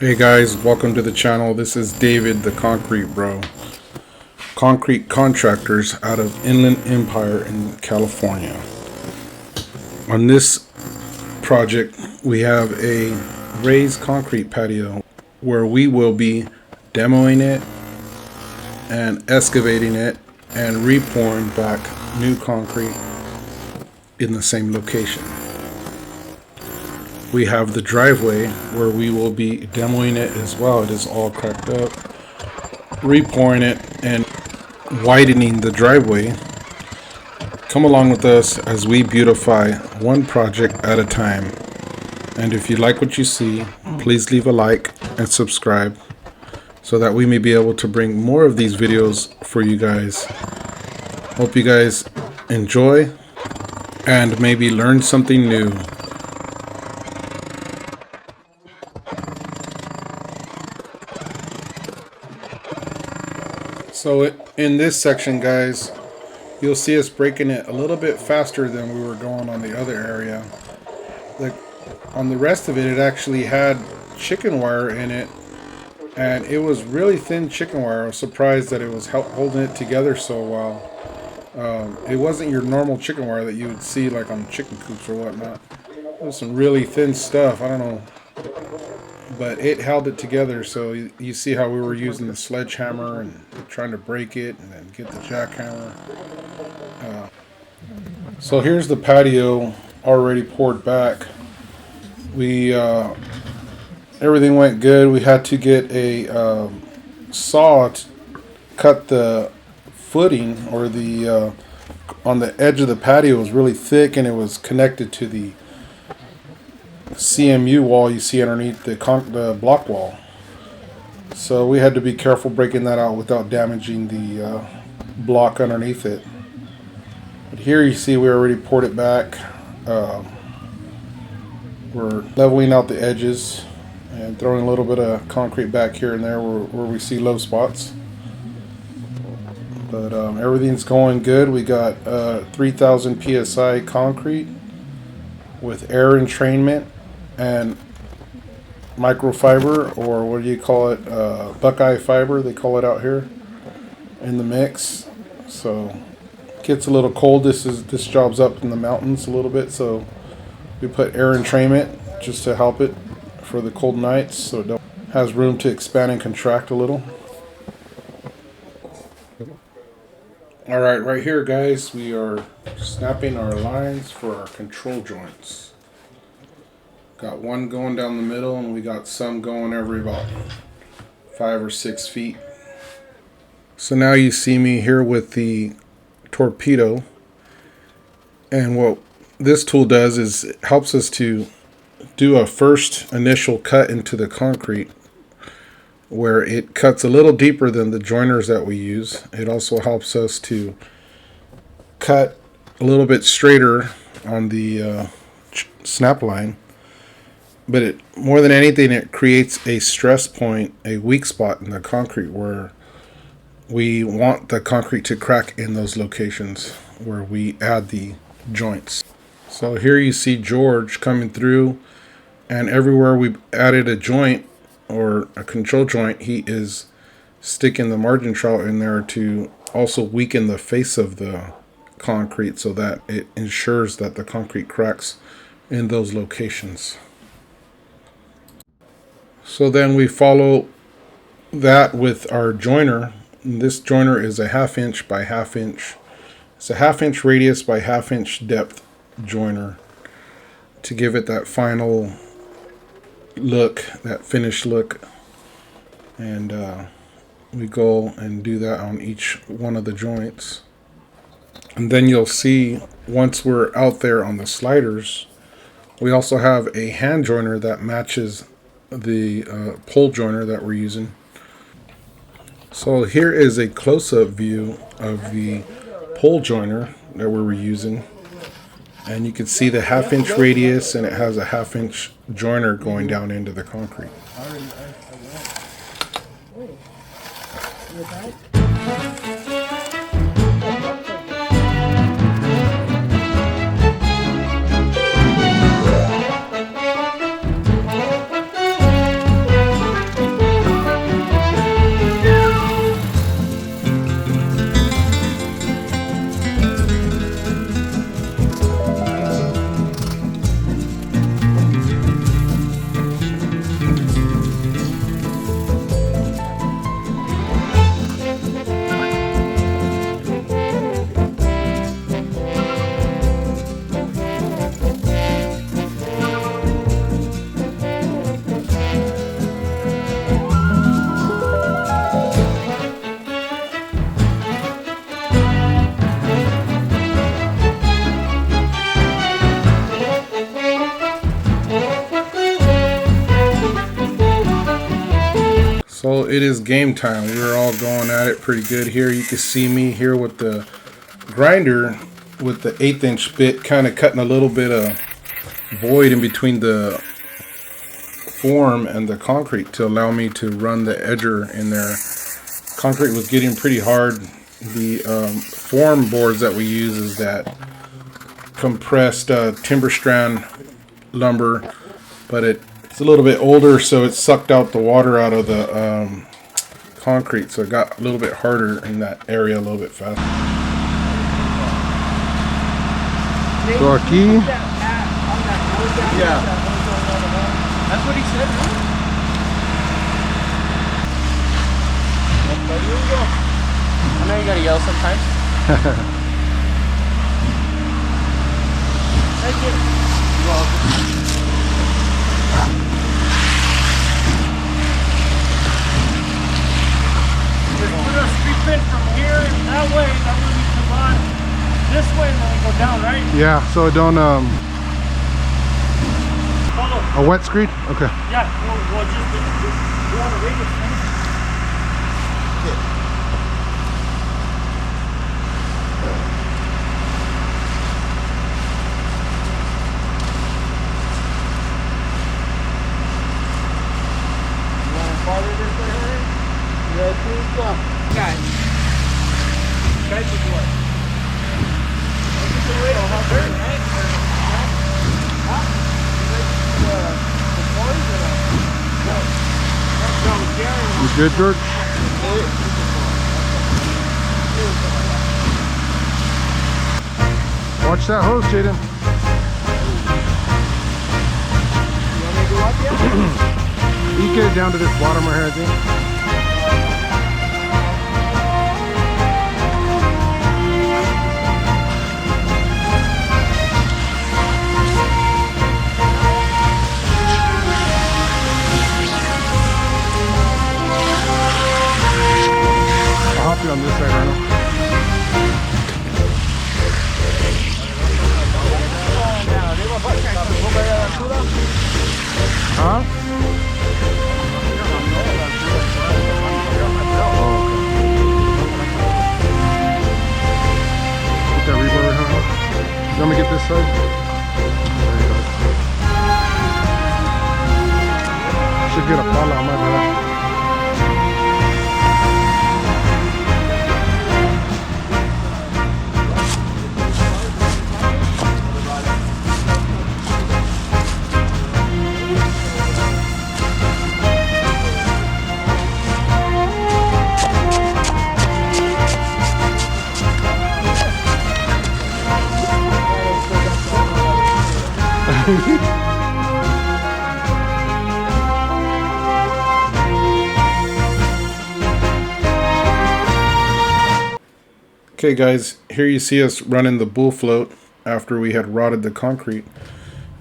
Hey guys, welcome to the channel. This is David the Concrete Bro. Concrete contractors out of Inland Empire in California. On this project, we have a raised concrete patio where we will be demoing it and excavating it and repouring back new concrete in the same location. We have the driveway where we will be demoing it as well. It is all cracked up, repouring it and widening the driveway. Come along with us as we beautify one project at a time. And if you like what you see, please leave a like and subscribe so that we may be able to bring more of these videos for you guys. Hope you guys enjoy and maybe learn something new. So in this section, guys, you'll see us breaking it a little bit faster than we were going on the other area. Like on the rest of it, it actually had chicken wire in it, and it was really thin chicken wire. I was surprised that it was holding it together so well. It wasn't your normal chicken wire that you would see like on chicken coops or whatnot. It was some really thin stuff. I don't know. But it held it together, so you see how we were using the sledgehammer and trying to break it and then get the jackhammer. So here's the patio already poured back. Everything went good. We had to get a saw to cut the footing, or the on the edge of the patio was really thick, and it was connected to the CMU wall you see underneath the block wall. So we had to be careful breaking that out without damaging the block underneath it. But here you see we already poured it back. We're leveling out the edges and throwing a little bit of concrete back here and there where we see low spots. But everything's going good. We got 3,000 psi concrete with air entrainment and microfiber, or what do you call it, Buckeye fiber they call it out here, in the mix. So it gets a little cold. This job's up in the mountains a little bit, so we put air entrainment just to help it for the cold nights, so it has room to expand and contract a little. Alright, right here guys, we are snapping our lines for our control joints. Got one going down the middle, and we got some going every about 5 or 6 feet. So now you see me here with the torpedo, and what this tool does is it helps us to do a first initial cut into the concrete, where it cuts a little deeper than the joiners that we use. It also helps us to cut a little bit straighter on the snap line. But more than anything, it creates a stress point, a weak spot in the concrete, where we want the concrete to crack in those locations where we add the joints. So here you see George coming through, and everywhere we added a joint or a control joint, he is sticking the margin trowel in there to also weaken the face of the concrete so that it ensures that the concrete cracks in those locations. So then we follow that with our joiner. This joiner is a 1/2 inch by 1/2 inch. It's a 1/2 inch radius by 1/2 inch depth joiner to give it that final look, that finished look. And we go and do that on each one of the joints. And then you'll see, once we're out there on the sliders, we also have a hand joiner that matches the pole joiner that we're using. So here is a close-up view of the pole joiner that we were using, and you can see the 1/2 inch radius, and it has a 1/2 inch joiner going down into the concrete. So it is game time. We're all going at it pretty good here. You can see me here with the grinder with the 1/8 inch bit, kind of cutting a little bit of void in between the form and the concrete to allow me to run the edger in there. Concrete was getting pretty hard. The form boards that we use is that compressed timber strand lumber, but it's a little bit older, so it sucked out the water out of the concrete, so it got a little bit harder in that area a little bit faster. So aquí, yeah, that's what he said. I know you gotta yell sometimes. Thank you. You're welcome. We're gonna sweep in from here and that way we come on this way and then we go down, right? yeah, so it don't Follow. a wet screed. Okay. Yeah, we'll just go on the radius thing. You want to farther this way, Harry? Yeah, please go. Guys with what? You good, George? Watch that hose, Jaden. You want me to go up yet? You get it down to this bottom right here, I think. I'll help you on this side, Arnold. Huh? Get that rebar, huh? You want me to get this side? There you go. Should get a pala on my back. Okay guys, here you see us running the bull float after we had rotted the concrete.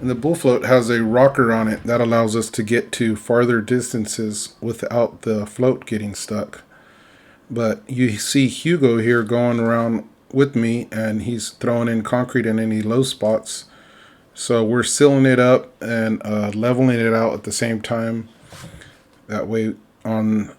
And the bull float has a rocker on it that allows us to get to farther distances without the float getting stuck. But you see Hugo here going around with me, and he's throwing in concrete in any low spots. So we're sealing it up and leveling it out at the same time. That way on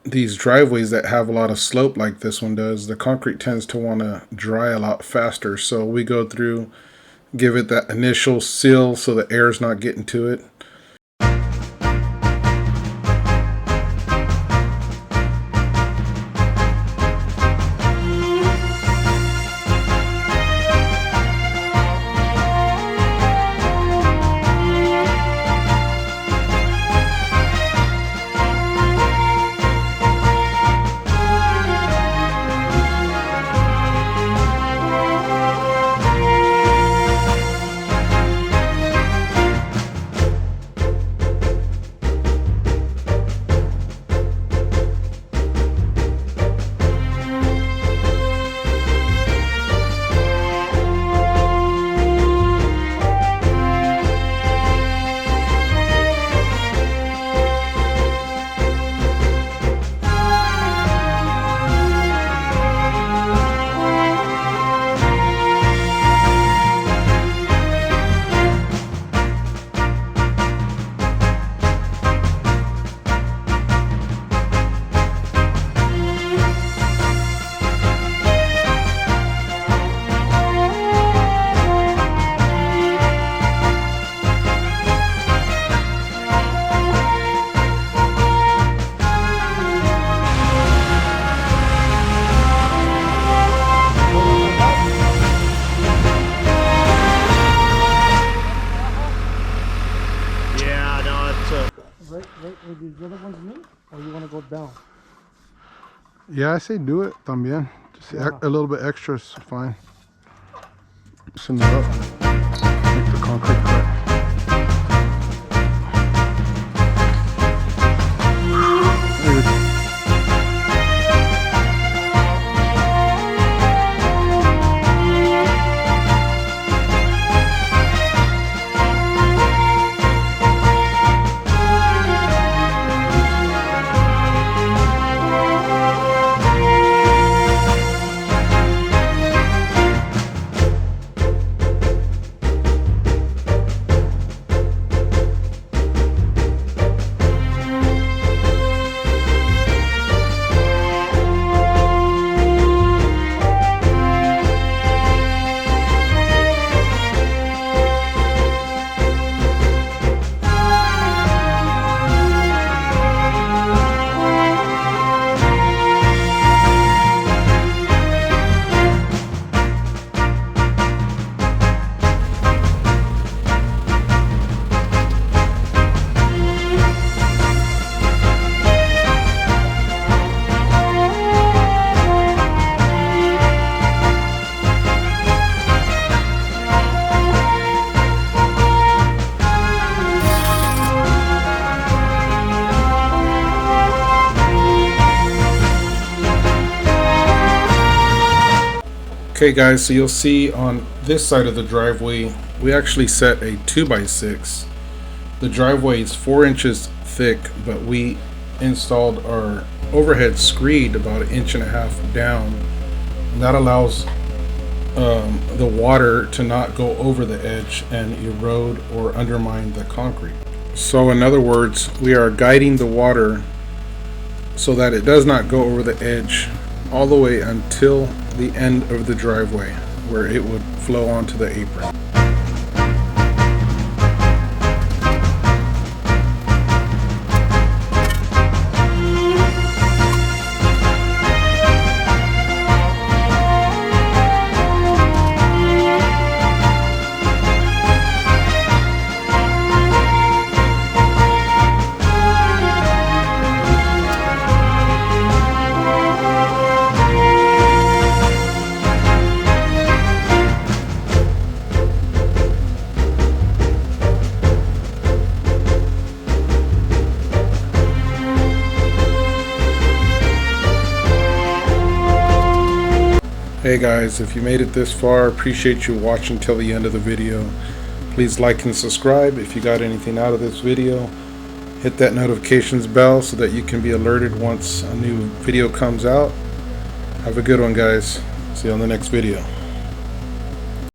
these driveways that have a lot of slope like this one does, the concrete tends to want to dry a lot faster. So we go through, give it that initial seal so the air's not getting to it. right where these other ones meet, or you want to go down? Yeah, I say do it también. Just Yeah. a little bit extra is fine. Loosen it up. Make the concrete cut. Okay guys, so you'll see on this side of the driveway, we actually set a 2x6. The driveway is 4 inches thick, but we installed our overhead screed about 1.5 inches down. And that allows the water to not go over the edge and erode or undermine the concrete. So in other words, we are guiding the water so that it does not go over the edge all the way until the end of the driveway, where it would flow onto the apron. Hey guys, if you made it this far, appreciate you watching till the end of the video. Please like and subscribe if you got anything out of this video. Hit that notifications bell so that you can be alerted once a new video comes out. Have a good one guys. See you on the next video.